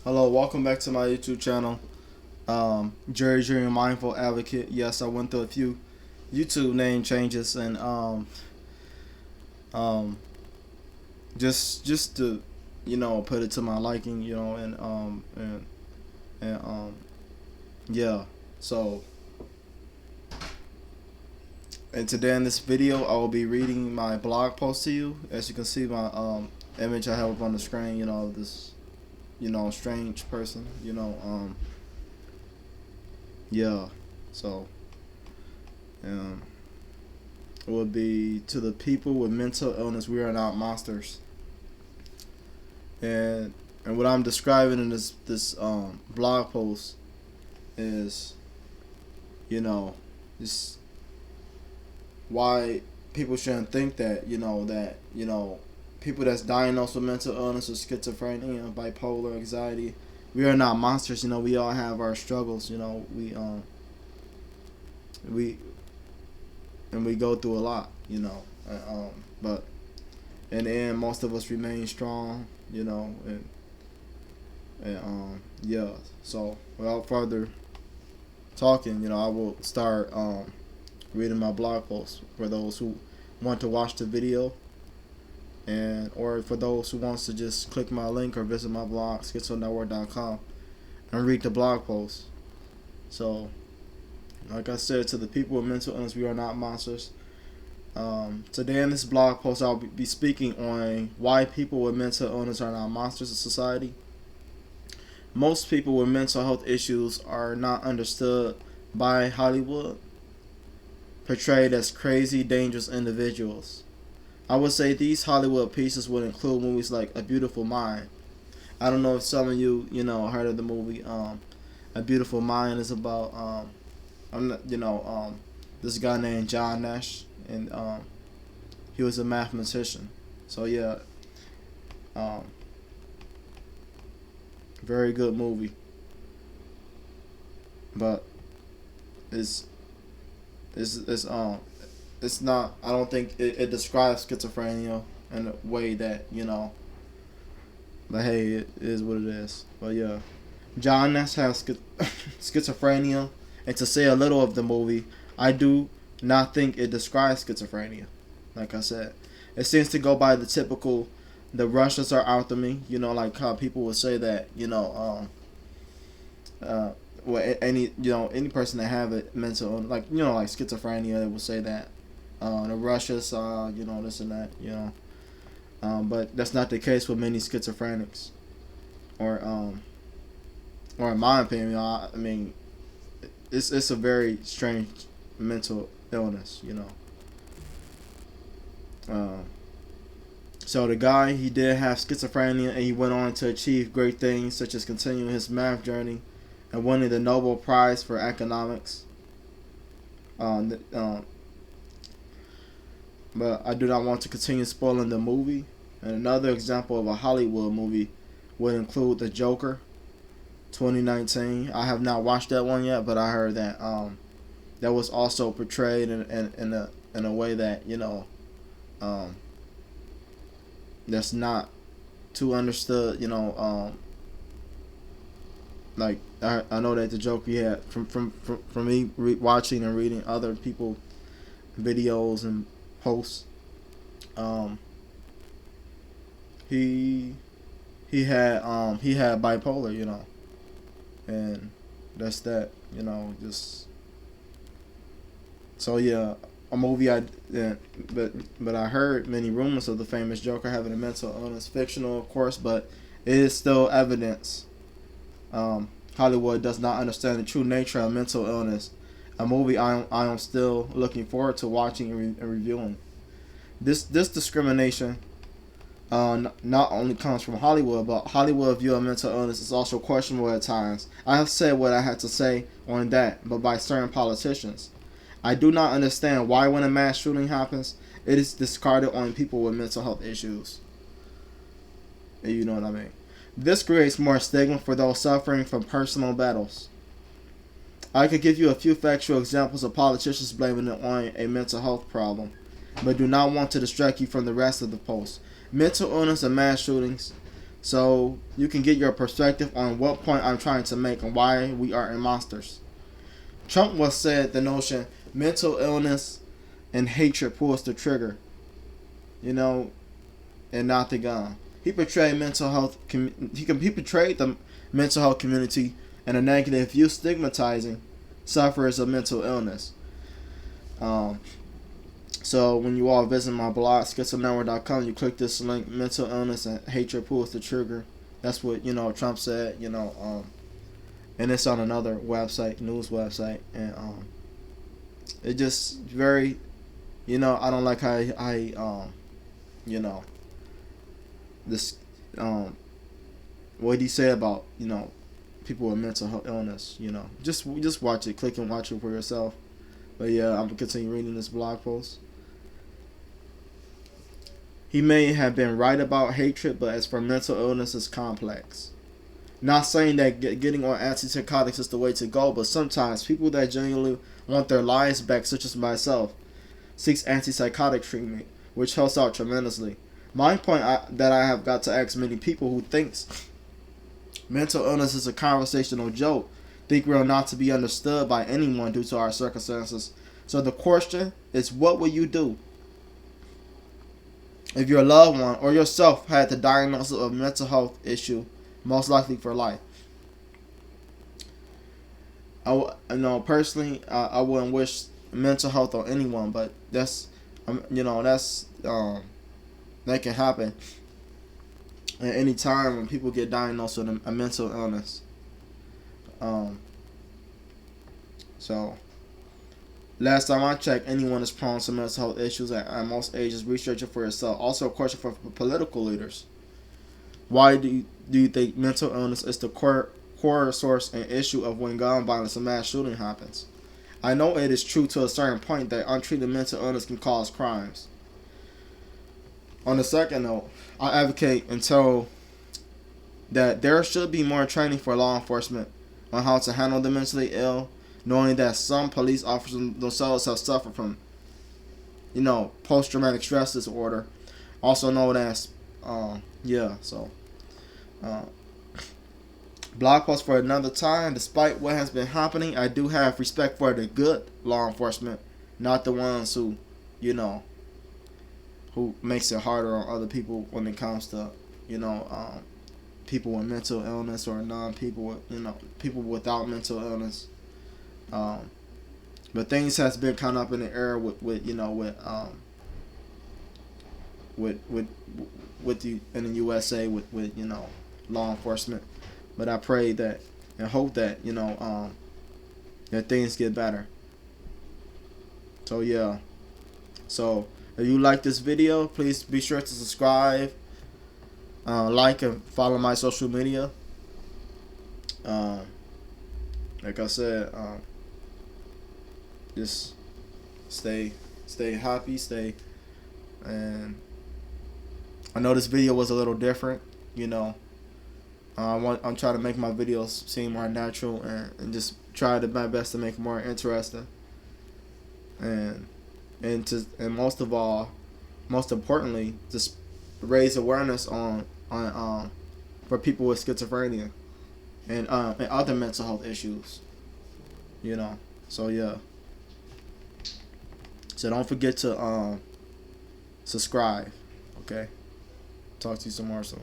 Hello, welcome back to my YouTube channel. Jerry Mindful Advocate. Yes, I went through a few YouTube name changes and um, just to put it to my liking, and yeah. So, and today in this video, I will be reading my blog post to you. As you can see, my image I have up on the screen. This strange person. Yeah. So, um, it would be to the people with mental illness. We are not monsters. And what I'm describing in this blog post is, you know, just why people shouldn't think that people that's diagnosed with mental illness or schizophrenia, bipolar, anxiety, we are not monsters. We all have our struggles. We and we go through a lot. But in the end, most of us remain strong. And yeah. So without further talking, I will start reading my blog post for those who want to watch the video, and or for those who wants to just click my link or visit my blog schizonetwork.com and read the blog post. So, like I said, to the people with mental illness, we are not monsters. Today in this blog post, I'll be speaking on why people with mental illness are not monsters of society. Most people with mental health issues are not understood by Hollywood, portrayed as crazy, dangerous individuals. I would say these Hollywood pieces would include movies like A Beautiful Mind. I don't know if some of you, heard of the movie. A Beautiful Mind is about, I'm not, this guy named John Nash, and he was a mathematician. So yeah, um, very good movie, but it's it's it's not. I don't think it describes schizophrenia in a way that But hey, it is what it is. But yeah, John Nash has schizophrenia, and to say a little of the movie, I do not think it describes schizophrenia. Like I said, it seems to go by the typical, the Russians are after me. Like how people would say that. Well, any person that have it mental, like like schizophrenia, they will say that. The Russians, this and that. But that's not the case with many schizophrenics, or or in my opinion, I mean, it's a very strange mental illness. Um, so the guy, he did have schizophrenia, and he went on to achieve great things such as continuing his math journey and winning the Nobel Prize for economics. Um, um, but I do not want to continue spoiling the movie. And another example of a Hollywood movie would include The Joker, 2019. I have not watched that one yet, but I heard that that was also portrayed in a way that um, that's not too understood. Like I know that The Joker, yeah, from me watching and reading other people videos and posts, um, he he had bipolar, and that's that, just so yeah, a movie yeah, but I heard many rumors of the famous Joker having a mental illness, fictional of course, but it is still evidence. Hollywood does not understand the true nature of mental illness. A movie I am still looking forward to watching and reviewing. This discrimination not only comes from Hollywood, but Hollywood view of mental illness is also questionable at times. I have said what I had to say on that, but by certain politicians. I do not understand why when a mass shooting happens, it is discarded on people with mental health issues. You know what I mean? This creates more stigma for those suffering from personal battles. I could give you a few factual examples of politicians blaming it on a mental health problem, but do not want to distract you from the rest of the post. Mental illness and mass shootings so you can get your perspective on what point I'm trying to make and why we are monsters. Trump once said the notion mental illness and hatred pulls the trigger, you know, and not the gun. He portrayed mental health. He portrayed the mental health community in a negative view, stigmatizing sufferers of mental illness. So when you all visit my blog, schizonetwork.com, you click this link, mental illness and hatred pulls the trigger. That's what, Trump said, and it's on another website, news website. And it just very, I don't like how this, what did he say about, people with mental health illness, just watch it, click and watch it for yourself. But yeah, I'm gonna continue reading this blog post. He may have been right about hatred, but as for mental illness, it's complex. Not saying that getting on antipsychotics is the way to go, but sometimes people that genuinely want their lives back, such as myself, seeks antipsychotic treatment, which helps out tremendously. My point that I have got to ask many people who thinks mental illness is a conversational joke, think we're not to be understood by anyone due to our circumstances. So the question is, what will you do if your loved one or yourself had the diagnosis of a mental health issue, most likely for life? Personally, I wouldn't wish mental health on anyone, but that can happen at any time when people get diagnosed with a mental illness. So last time I checked, anyone is prone to mental health issues at most ages. Research it for yourself. Also, a question for political leaders: why do you think mental illness is the core source and issue of when gun violence and mass shooting happens? I know it is true to a certain point that untreated mental illness can cause crimes. On the second note, I advocate until that there should be more training for law enforcement on how to handle the mentally ill, knowing that some police officers themselves have suffered from, post-traumatic stress disorder, also known as, blog post for another time. Despite what has been happening, I do have respect for the good law enforcement, not the ones who, who makes it harder on other people when it comes to, people with mental illness or people without mental illness. But things has been kind of up in the air with the in the USA with law enforcement. But I pray that and hope that that things get better. So yeah. So if you like this video, please be sure to subscribe, like and follow my social media. Like I said, just stay happy, and I know this video was a little different, I'm trying to make my videos seem more natural and just try my best to make it more interesting, and most importantly, just raise awareness on for people with schizophrenia and other mental health issues, So yeah. So don't forget to subscribe. Okay. Talk to you some more soon.